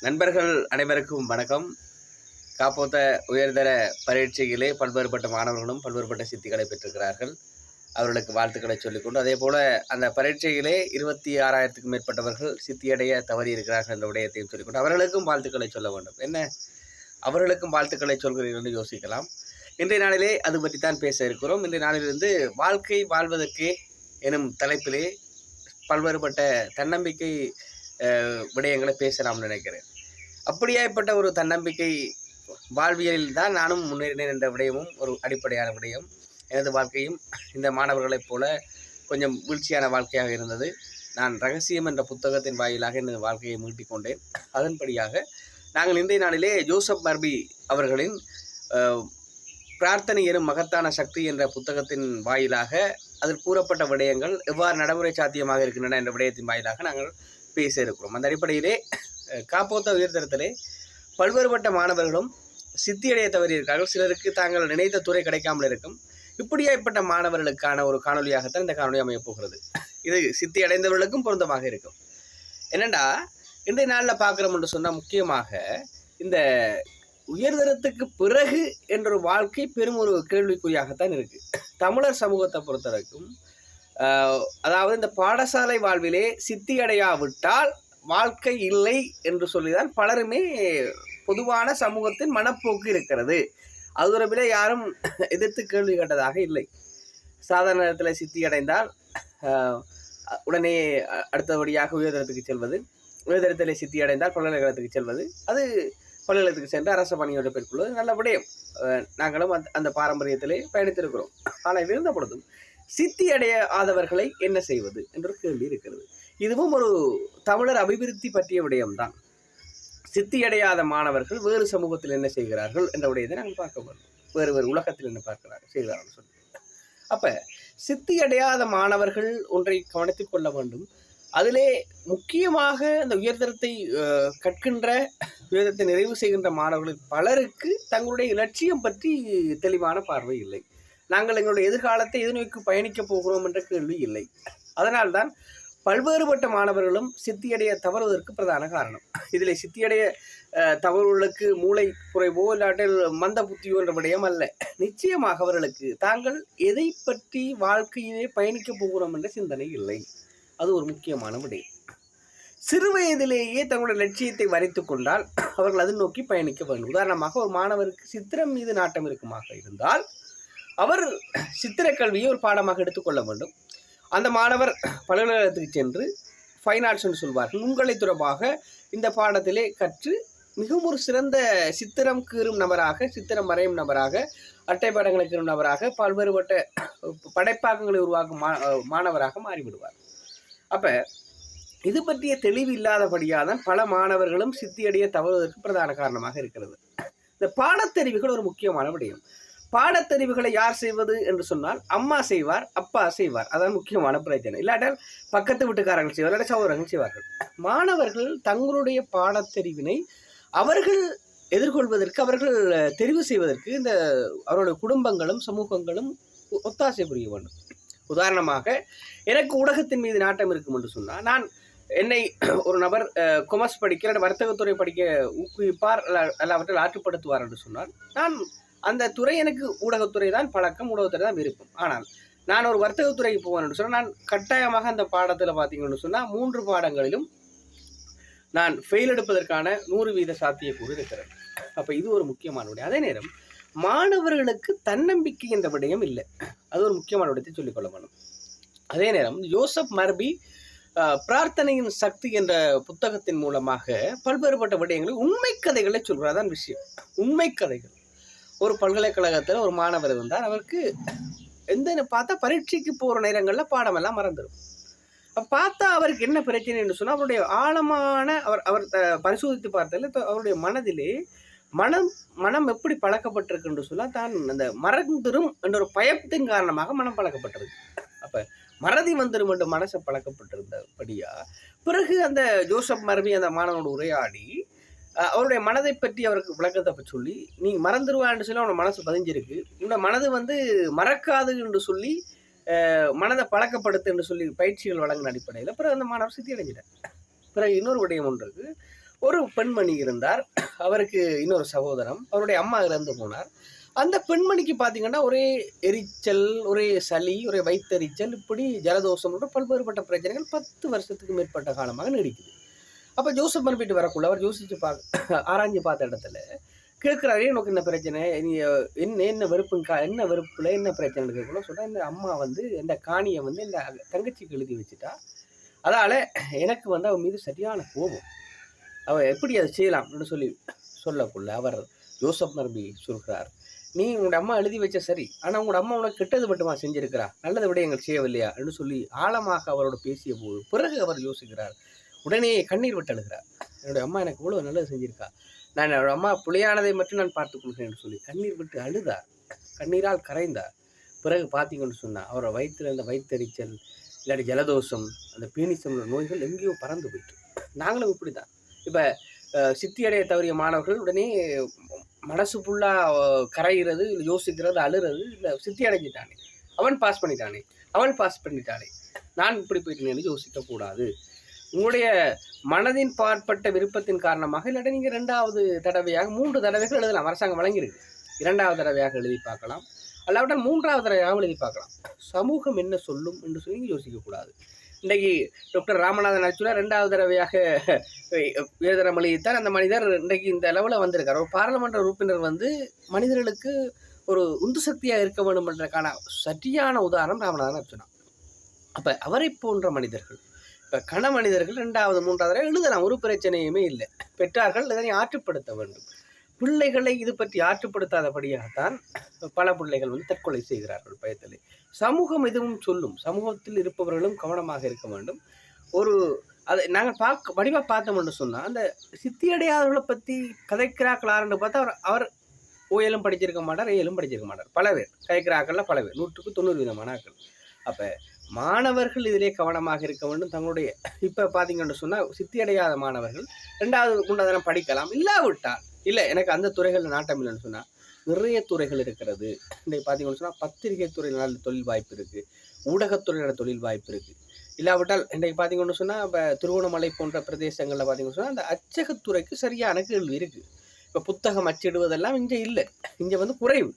நண்பர்கள் அனைவருக்கும் வணக்கம். காப்போத்த உயர்தர பரீட்சையிலே பல்வேறுபட்ட மாணவர்களும் பல்வேறுபட்ட சித்திகளை பெற்றிருக்கிறார்கள். அவர்களுக்கு வாழ்த்துக்களை சொல்லிக்கொண்டு, அதே போல அந்த பரீட்சையிலே 26,000க்கும் மேற்பட்டவர்கள் சித்தியடைய தவறி இருக்கிறார்கள் என்ற விடயத்தையும் சொல்லிக்கொண்டு அவர்களுக்கும் வாழ்த்துக்களை சொல்ல வேண்டும். என்ன அவர்களுக்கும் வாழ்த்துக்களை சொல்கிறீர்கள் என்று யோசிக்கலாம். இன்றைய நாளிலே அது பற்றித்தான் பேச இருக்கிறோம். இன்றைய நாளிலிருந்து வாழ்க்கை வாழ்வதற்கே எனும் தலைப்பிலே பல்வேறுபட்ட தன்னம்பிக்கை விடயங்களை பேசலாம்னு நினைக்கிறேன். அப்படியாப்பட்ட ஒரு தன்னம்பிக்கை வாழ்வியலில் தான் நானும் முன்னேறினேன் என்ற விடயமும் ஒரு அடிப்படையான விடயம். எனது வாழ்க்கையும் இந்த மாணவர்களைப் போல கொஞ்சம் வீழ்ச்சியான வாழ்க்கையாக இருந்தது. நான் ரகசியம் என்ற புத்தகத்தின் வாயிலாக எனது வாழ்க்கையை மீட்டிக் கொண்டேன். அதன்படியாக நாங்கள் இன்றைய நாளிலே ஜோசப் மர்பி அவர்களின் பிரார்த்தனை எனும் மகத்தான சக்தி என்ற புத்தகத்தின் வாயிலாக அதில் கூறப்பட்ட விடயங்கள் எவ்வாறு நடைமுறை சாத்தியமாக இருக்கின்றன என்ற விடயத்தின் வாயிலாக நாங்கள் பேச இருக்கிறோம். அந்த அடிப்படையிலே காப்போத்த உயர்தரத்திலே பல்வேறுபட்ட மாணவர்களும் சித்தியடைய தவறியிருக்கிறார்கள். சிலருக்கு தாங்கள் நினைத்த துறை கிடைக்காமல் இருக்கும். இப்படியாப்பட்ட மாணவர்களுக்கான ஒரு காணொலியாகத்தான் இந்த காணொலி அமையப் போகிறது. இது சித்தி அடைந்தவர்களுக்கும் பொருத்தமாக இருக்கும். என்னென்னா, இன்றைய நாளில் பார்க்குறோம் என்று சொன்னால், முக்கியமாக இந்த உயர்தரத்துக்கு பிறகு என்ற ஒரு வாழ்க்கை பெரும் ஒரு கேள்விக்குறியாகத்தான் இருக்குது. தமிழர் சமூகத்தை பொறுத்தவரைக்கும், அதாவது இந்த பாடசாலை வாழ்விலே சித்தி அடையாவிட்டால் வாழ்க்கை இல்லை என்று சொல்லிதான் பலருமே பொதுவான சமூகத்தின் மனப்போக்கு இருக்கிறது. அது தொடர்பிலே யாரும் எதிர்த்து கேள்வி கேட்டதாக இல்லை. சாதாரண நேரத்தில் சித்தி அடைந்தால் உடனே அடுத்தபடியாக உயர்தரத்துக்கு செல்வது, உயர்தரத்தில் சித்தி அடைந்தால் பல்கலைக்கழகத்துக்கு செல்வது, அது பல்கலைக்கழகத்துக்கு சென்று அரச பணியோடு பெற்றுக்கொள்வது நல்ல விடயம். நாங்களும் அந்த பாரம்பரியத்திலே பயணித்திருக்கிறோம். ஆனால் இருந்த பொழுதும் சித்தி அடையாதவர்களை என்ன செய்வது என்ற கேள்வி இருக்கிறது. இதுவும் ஒரு தமிழர் அபிவிருத்தி பற்றிய விடயம்தான். சித்தியடையாத மாணவர்கள் வேறு சமூகத்தில் என்ன செய்கிறார்கள் என்ற விடயத்தை நாங்கள் பார்க்க வேண்டும். வேறு வேறு உலகத்தில் என்ன செய்கிறார்கள் சொல்லி. அப்போ சித்தியடையாத மாணவர்கள் ஒன்றை கவனித்துக் கொள்ள வேண்டும். அதிலே முக்கியமாக இந்த உயர்தரத்தை கற்கின்ற, உயர்தரத்தை நிறைவு செய்கின்ற மாணவர்கள் பலருக்கு தங்களுடைய இலட்சியம் பற்றி தெளிவான பார்வை இல்லை. நாங்கள் எங்களுடைய எதிர்காலத்தை எதிர்நோக்கி பயணிக்கப் போகிறோம் என்ற கேள்வி இல்லை. அதனால்தான் பல்வேறுபட்ட மாணவர்களும் சித்தியடைய தவறுவதற்கு பிரதான காரணம். இதில் சித்தியடைய தவறுகளுக்கு மூளை குறைவோ இல்லாட்டில் மந்த புத்தியோ என்ற விடயம் அல்ல. நிச்சயமாக அவர்களுக்கு தாங்கள் எதை பற்றி வாழ்க்கையிலே பயணிக்கப் போகிறோம் என்ற சிந்தனை இல்லை. அது ஒரு முக்கியமான விடயம். சிறு வயதிலேயே தங்களுடைய லட்சியத்தை வரைத்து கொண்டால் அவர்கள் அதை நோக்கி பயணிக்க வேண்டும். உதாரணமாக, ஒரு மாணவருக்கு சித்திரம் மீது நாட்டம் இருக்குமாக இருந்தால் அவர் சித்திரக்கல்வியை ஒரு பாடமாக எடுத்துக்கொள்ள வேண்டும். அந்த மாணவர் பல்கலைக்கழகத்துக்கு சென்று ஃபைன் ஆர்ட்ஸ் என்று சொல்வார்கள், உங்களை தொடர்பாக இந்த பாடத்திலே கற்று மிகவும் ஒரு சிறந்த சித்திரம் கீறும் நபராக, சித்திரம் வரையும் நபராக, அட்டை படங்களை கீறும் நபராக, பல்வேறுபட்ட படைப்பாக்கங்களை உருவாக்கும் மாணவராக மாறிவிடுவார். அப்போ இது பற்றிய தெளிவு இல்லாதபடியாக தான் பல மாணவர்களும் சித்தியடைய தவறுவதற்கு பிரதான காரணமாக இருக்கிறது. இந்த பாடத்தெரிவுகள் ஒரு முக்கியமான விடயம். பாடத்தெரிவுகளை யார் செய்வது என்று சொன்னால், அம்மா செய்வார், அப்பா செய்வார். அதான் முக்கியமான பிரச்சனை. இல்லாட்டால் பக்கத்து வீட்டுக்காரர்கள் செய்வார், இல்லாட்ட சகோதரர்கள் செய்வார்கள். மாணவர்கள் தங்களுடைய பாடத்தெரிவினை அவர்கள் எதிர்கொள்வதற்கு, அவர்கள் தெரிவு செய்வதற்கு இந்த அவருடைய குடும்பங்களும் சமூகங்களும் ஒத்தாசை புரிய வேண்டும். உதாரணமாக, எனக்கு ஊடகத்தின் மீது நாட்டம் இருக்கும் என்று சொன்னால், நான் என்னை ஒரு நபர் கொமர்ஸ் படிக்க, வர்த்தகத்துறை படிக்க ஊக்குவிப்பார், எல்லாவற்றை ஆற்றுப்படுத்துவார் என்று சொன்னால், நான் அந்த துறை, எனக்கு ஊடகத்துறை தான் பழக்கம், ஊடகத்துறை தான் விருப்பம். ஆனால் நான் ஒரு வர்த்தகத்துறைக்கு போவேன் சொன்னால், நான் கட்டாயமாக அந்த பாடத்தில் பார்த்தீங்கன்னு சொன்னால் 3 பாடங்களிலும் நான் ஃபெயில் எடுப்பதற்கான 100% சாத்தியக்கூறு இருக்கிறது. அப்போ இது ஒரு முக்கியமான விடயம். அதே நேரம் மாணவர்களுக்கு தன்னம்பிக்கை என்ற விடயம் இல்லை. அது ஒரு முக்கியமான விடயத்தை சொல்லிக்கொள்ள வேண்டும். அதே நேரம் ஜோசப் மர்பி பிரார்த்தனையின் சக்தி என்ற புத்தகத்தின் மூலமாக பல்வேறுபட்ட விடயங்களை, உண்மை கதைகளை சொல்கிறதான் விஷயம். உண்மை கதைகள். ஒரு பல்கலைக்கழகத்தில் ஒரு மாணவர் இருந்தார். அவருக்கு எந்த பார்த்தா பரீட்சைக்கு போகிற நேரங்களில் பாடமெல்லாம் மறந்துடும். பார்த்தா அவருக்கு என்ன பிரச்சனைன்னு சொன்னால், அவருடைய ஆழமான அவர் பரிசோதித்து பார்த்ததில் அவருடைய மனதிலே மனம் எப்படி பழக்கப்பட்டிருக்குன்னு சொன்னால், தான் அந்த மறந்துடும் என்ற ஒரு பயத்தின் காரணமாக மனம் பழக்கப்பட்டிருக்கு. அப்போ மறதி வந்துடும் என்று மனசை பழக்கப்பட்டிருந்தபடியா, பிறகு அந்த ஜோசப் மர்பி அந்த மாணவனோடு உரையாடி அவருடைய மனதை பற்றி அவருக்கு விளக்கத்தை சொல்லி, நீ மறந்துடுவான்னு சொல்லி அவனோட மனசு பதிஞ்சிருக்கு, உன்னோட மனது மறக்காது என்று சொல்லி மனதை பழக்கப்படுத்து என்று சொல்லி பயிற்சிகள் வழங்கின அடிப்படையில் பிறகு அந்த மாணவர் சித்தி அடைஞ்சிட்டார். பிறகு இன்னொரு விடயம் ஒன்று இருக்குது. ஒரு பெண்மணி இருந்தார். அவருக்கு இன்னொரு சகோதரம். அவருடைய அம்மா இறந்து போனார். அந்த பெண்மணிக்கு பார்த்தீங்கன்னா, ஒரே எரிச்சல், ஒரே சளி, ஒரே வயித்தெரிச்சல், இப்படி ஜலதோஷம் போன்ற பல்வேறுபட்ட பிரச்சனைகள் 10 வருஷத்துக்கு மேற்பட்ட காலமாக நீடிக்குது. அப்ப ஜோசப் மறுபடிட்டு வரக்குள்ள அவர் யோசிச்சு ஆராய்ஞ்சு பார்த்த இடத்துல கேட்குறாரு, "உனக்கு என்ன பிரச்சனை? நீ என்ன என்ன வெறுப்புல என்ன பிரச்சனைன்னு?" கேட்கக்குள்ள சொல்றேன், "இந்த அம்மா வந்து இந்த காணியை வந்து இந்த தங்கச்சிக்கு எழுதி வச்சுட்டா. அதால எனக்கு வந்து அவன் மீது சரியான கோபம். அவ எப்படி அதை செய்யலாம் அப்படின்னு சொல்லக்குள்ள அவர் ஜோசப் மர்பி சொல்கிறார், "நீ உங்களோட அம்மா எழுதி வச்ச சரி. ஆனா உங்களோட அம்மா உனக்கு கெட்டது மட்டுமா செஞ்சிருக்கிறா? நல்லதை விட எங்களுக்கு செய்யவில்லையா?" என்று சொல்லி ஆழமாக அவரோட பேசிய போது பிறகு அவர் யோசிக்கிறார். உடனே கண்ணீர் விட்டு அழுகிறார். "என்னுடைய அம்மா எனக்கு இவ்வளவு நல்லது செஞ்சிருக்கா. நான் என்னோட அம்மா பிழையானதை மட்டும் நான் பார்த்துக் கொள்கிறேன்" என்று சொல்லி கண்ணீர் விட்டு அழுதார். கண்ணீரால் கரைந்தார். பிறகு பார்த்தீங்கன்னு சொன்னா அவரோட வயிற்றுல இருந்த வயிற்றெரிச்சல், இல்லாட்டி ஜலதோஷம், அந்த பீனிசம் நோய்கள் எங்கேயோ பறந்து போயிட்டு. நாங்களும் இப்படிதான். இப்ப சித்தியடைய தவறிய மாணவர்கள் உடனே மனசு ஃபுல்லா கரைகிறது, யோசிக்கிறது, அழுறது. இல்லை சித்தி அடைஞ்சிட்டானே, அவன் பாஸ் பண்ணிட்டானே, அவள் பாஸ் பண்ணிட்டானே, நான் இப்படி போயிட்டேன்னு யோசிக்க கூடாது. உங்களுடைய மனதின் பாற்பட்ட விருப்பத்தின் காரணமாக இல்லாட்டி நீங்கள் 2வது தடவையாக 3 தடவைகள் எழுதலாம். அரசாங்கம் வழங்கியிருக்கு. 2வது தடவையாக எழுதி பார்க்கலாம், அல்லாவிட்டால் 3வது தடவையாக எழுதி பார்க்கலாம். சமூகம் என்ன சொல்லும் என்று சொல்லி யோசிக்கக்கூடாது. இன்றைக்கு டாக்டர் ராமநாதன் ஆக்சுவலாக 2வது தடவையாக வேதரம் எழுதித்தார். அந்த மனிதர் இன்றைக்கு இந்த லெவலில் வந்திருக்கார். ஒரு பாராளுமன்ற உறுப்பினர் வந்து மனிதர்களுக்கு ஒரு உந்து சக்தியாக இருக்க வேண்டும் என்றதுக்கான சரியான உதாரணம் ராமநாதன் அர்ச்சுனா. அப்போ அவரை போன்ற மனிதர்கள், இப்போ கன மனிதர்கள் 2வது 3வது தடவை எழுதலாம், ஒரு பிரச்சனையுமே இல்லை. பெற்றார்கள் இதனை ஆற்றுப்படுத்த வேண்டும். பிள்ளைகளை இது பற்றி ஆற்றுப்படுத்தாதபடியாகத்தான் பல பிள்ளைகள் வந்து தற்கொலை செய்கிறார்கள் பயத்திலே. சமூகம் எதுவும் சொல்லும். சமூகத்தில் இருப்பவர்களும் கவனமாக இருக்க வேண்டும். ஒரு அதை நாங்கள் வடிவாக பார்த்தோம்னு சொன்னால், அந்த சித்தியடையாதவர்களை பற்றி கதைக்கிறாக்களாருன்னு பார்த்தா அவர் ஓயலும் படிச்சிருக்க மாட்டார், ஏலும் படிச்சிருக்க மாட்டார். பல பேர் கதைக்கிறாக்கள்ல பல பேர் 100க்கு 90 மாணாக்கள். அப்போ மாணவர்கள் இதிலே கவனமாக இருக்க வேண்டும். தங்களுடைய இப்போ பார்த்தீங்கன்னு சொன்னால் சித்தியடையாத மாணவர்கள் 2வது 3வது படிக்கலாம். இல்லாவிட்டால் இல்லை எனக்கு அந்த துறைகளில் நாட்டம் இல்லைன்னு சொன்னால் நிறைய துறைகள் இருக்கிறது. இன்றைக்கு பார்த்தீங்கன்னு சொன்னால் பத்திரிகை துறையில் நல்ல தொழில் வாய்ப்பு இருக்குது, ஊடகத்துறையோட தொழில் வாய்ப்பு இருக்குது. இல்லாவிட்டால் இன்றைக்கு பார்த்தீங்கன்னு சொன்னால் இப்போ திருவண்ணாமலை போன்ற பிரதேசங்களில் பார்த்தீங்கன்னு சொன்னால் அந்த அச்சகத்துறைக்கு சரியான கேள்வி இருக்குது. இப்போ புத்தகம் அச்சிடுவதெல்லாம் இங்கே இல்லை, இங்கே வந்து குறைவு.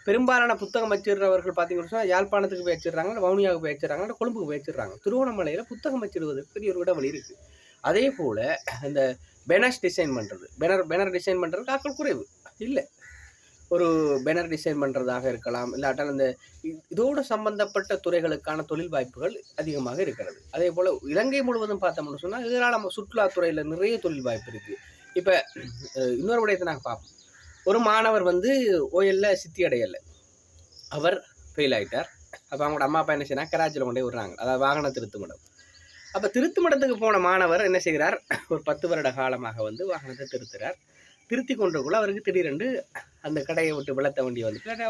பெரும்பாலான புத்தகம் அச்சிடுறவர்கள் பார்த்தீங்கன்னு சொன்னால் யாழ்ப்பாணத்துக்கு போய் அச்சிடுறாங்க, வவுனியாவுக்கு போய் அச்சிடுறாங்க, கொழும்புக்கு போய் அச்சிடுறாங்க. திருவண்ணாமலையில் புத்தகம் அச்சிடுவதற்கு பெரிய ஒரு இடவெளி இருக்குது. அதே போல் அந்த பேனர்ஸ் டிசைன் பண்ணுறது, பேனர் டிசைன் பண்ணுறதுக்கு ஆட்கள் குறைவு இல்லை. ஒரு பேனர் டிசைன் பண்ணுறதாக இருக்கலாம், இல்லாட்டால் அந்த இதோடு சம்பந்தப்பட்ட துறைகளுக்கான தொழில் வாய்ப்புகள் அதிகமாக இருக்கிறது. அதே போல் இலங்கை முழுவதும் பார்த்தோம்னு சொன்னால் ஏராளமாக சுற்றுலாத்துறையில் நிறைய தொழில் வாய்ப்பு இருக்குது. இப்போ இன்னொரு விடயத்தை நாங்கள் பார்ப்போம். ஒரு மாணவர் வந்து ஓஎல்ல சித்தி அடையலை, அவர் ஃபெயில் ஆகிட்டார். அப்போ அவங்களோட அம்மா அப்பா என்ன செய்யணும், கராச்சியில் கொண்டே விடுறாங்க, அதாவது வாகன திருத்துமடம். அப்போ திருத்துமடத்துக்கு போன மாணவர் என்ன செய்கிறார், ஒரு 10 வருட காலமாக வந்து வாகனத்தை திருத்தி கொண்டக்குள்ள அவருக்கு திடீரென்று அந்த கடையை விட்டு விளத்த வேண்டிய வந்து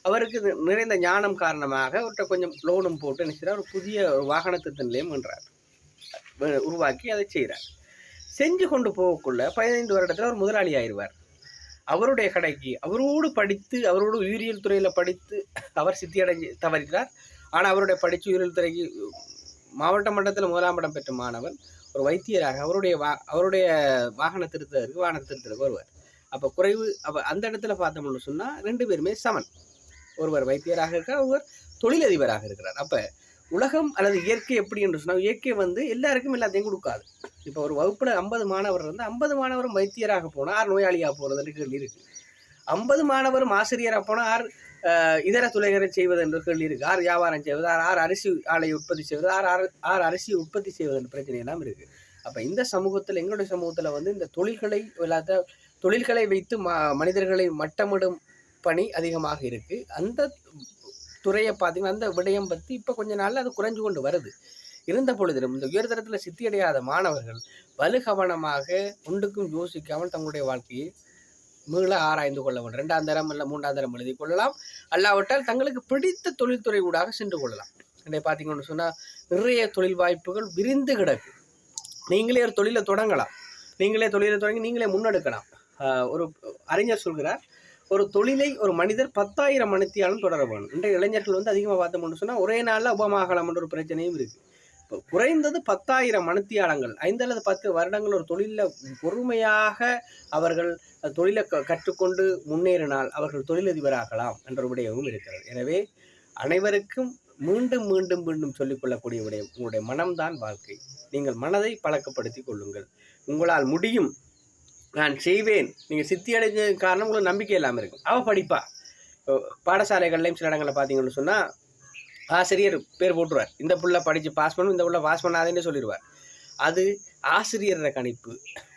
அவருக்கு நிறைந்த ஞானம் காரணமாக அவர்கிட்ட கொஞ்சம் லோனும் போட்டு என்ன செய்கிறார், ஒரு புதிய ஒரு வாகன திருத்த நிலையம் என்றார், உருவாக்கி அதை செய்கிறார். செஞ்சு கொண்டு போகக்குள்ள 15 வருடத்தில் அவர் முதலாளி ஆயிடுவார். அவருடைய கடைக்கு அவரோடு படித்து, அவரோடு உயிரியல் துறையில் படித்து அவர் சித்தியடைஞ்சு தவறினார். ஆனால் அவருடைய படித்து உயிரியல் துறைக்கு மாவட்ட மட்டத்தில் 1ஆம் இடம் பெற்ற மாணவன் ஒரு வைத்தியராக அவருடைய வாகன திருத்தருக்கு வருவார். அப்போ குறைவு. அப்போ அந்த இடத்துல பார்த்தோம்னு சொன்னால் 2 பேருமே சமன். ஒருவர் வைத்தியராக இருக்கிறார், ஒருவர் தொழிலதிபராக இருக்கிறார். அப்போ உலகம் அல்லது இயற்கை எப்படி என்று சொன்னால், இயற்கை வந்து எல்லாருக்கும் எல்லாத்தையும் கொடுக்காது. இப்போ ஒரு வகுப்பில் 50 மாணவர் இருந்தால் 50 மாணவரும் வைத்தியராக போனால் 6 நோயாளியாக போகிறதுன்னு கேள்வி இருக்குது. 50 மாணவரும் ஆசிரியராக போனால் 6 இதர துறைகளை செய்வது என்ற கேள்வி இருக்குது. 6 வியாபாரம் செய்வது, 6 அரிசி ஆலையை உற்பத்தி செய்வது, 6 அரிசியை உற்பத்தி செய்வது என்ற பிரச்சனை எல்லாம் இருக்குது. அப்போ இந்த சமூகத்தில், எங்களுடைய சமூகத்தில் வந்து இந்த தொழில்களை வைத்து மனிதர்களை மட்டமிடும் பணி அதிகமாக இருக்குது. அந்த துறையை பார்த்தீங்கன்னா, அந்த விடயம் பற்றி இப்போ கொஞ்ச நாளில் அது குறைஞ்சு கொண்டு வருது. இருந்த பொழுதிலும் இந்த உயர்தரத்தில் சித்தியடையாத மாணவர்கள் வலுகவனமாக ஒன்றுக்கும் யோசிக்காமல் தங்களுடைய வாழ்க்கையை மீள ஆராய்ந்து கொள்ள வேண்டும். 2ஆம் தரம் இல்லை 3ஆம் தரம் எழுதி கொள்ளலாம், அல்லாவிட்டால் தங்களுக்கு பிடித்த தொழில்துறை ஊடாக சென்று கொள்ளலாம். இன்றைய பார்த்தீங்கன்னு சொன்னால் நிறைய தொழில் வாய்ப்புகள் விரிந்து கிடக்கு. நீங்களே ஒரு தொழிலை தொடங்கலாம், நீங்களே தொழிலை தொடங்கி நீங்களே முன்னெடுக்கலாம். ஒரு அறிஞர் சொல்கிறார், ஒரு தொழிலை ஒரு மனிதர் 10,000 மணித்தியாலும் தொடர வேணும். இன்றைய இளைஞர்கள் வந்து அதிகமாக பார்த்தோம்னு சொன்னால் ஒரே நாளில் உபமாகலாம் என்ற ஒரு பிரச்சனையும் இருக்குது. குறைந்தது 10,000 மணித்தியாலங்கள் 5 அல்லது 10 வருடங்கள் ஒரு தொழிலில் பொறுமையாக அவர்கள் தொழிலை கற்றுக்கொண்டு முன்னேறினால் அவர்கள் தொழிலதிபராகலாம் என்ற விடயமும் இருக்கிறது. எனவே அனைவருக்கும் மீண்டும் மீண்டும் மீண்டும் சொல்லிக்கொள்ளக்கூடிய விடயம், உங்களுடைய மனம்தான் வாழ்க்கை. நீங்கள் மனதை பழக்கப்படுத்தி கொள்ளுங்கள். உங்களால் முடியும், நான் செய்வேன். நீங்கள் சித்தி அடைஞ்ச காரணம் உங்களுக்கு நம்பிக்கை இல்லாமல் இருக்கும். அவள் படிப்பா. பாடசாலைகள்லையும் சில இடங்களில் பார்த்தீங்கன்னு சொன்னால் ஆசிரியர் பேர் போட்டுருவார், இந்த புள்ள படித்து பாஸ் பண்ணும், இந்த புள்ள பாஸ் பண்ணாதேன்னு சொல்லிடுவார். அது ஆசிரியரோட கணிப்பு,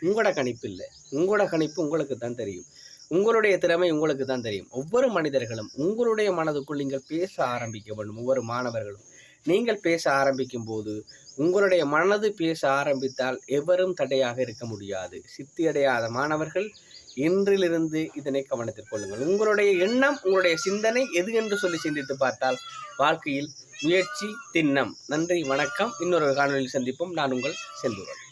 உங்களோட கணிப்பு இல்லை. உங்களோட கணிப்பு உங்களுக்கு தான் தெரியும். உங்களுடைய திறமை உங்களுக்கு தான் தெரியும். ஒவ்வொரு மனிதர்களும் உங்களுடைய மனதுக்குள் நீங்கள் பேச ஆரம்பிக்க வேண்டும். ஒவ்வொரு மாணவர்களும் நீங்கள் பேச ஆரம்பிக்கும் போது உங்களுடைய மனது பேச ஆரம்பித்தால் எவரும் தடையாக இருக்க முடியாது. சித்தி அடையாத மாணவர்கள் இன்றிலிருந்து இதனை கவனத்தில் கொள்ளுங்கள். உங்களுடைய எண்ணம், உங்களுடைய சிந்தனை எது என்று சொல்லி சிந்தித்து பார்த்தால் வாழ்க்கையில் முயற்சி திண்ணம். நன்றி, வணக்கம். இன்னொரு காணொலியில் சந்திப்போம். நான் உங்கள் செல்வன்.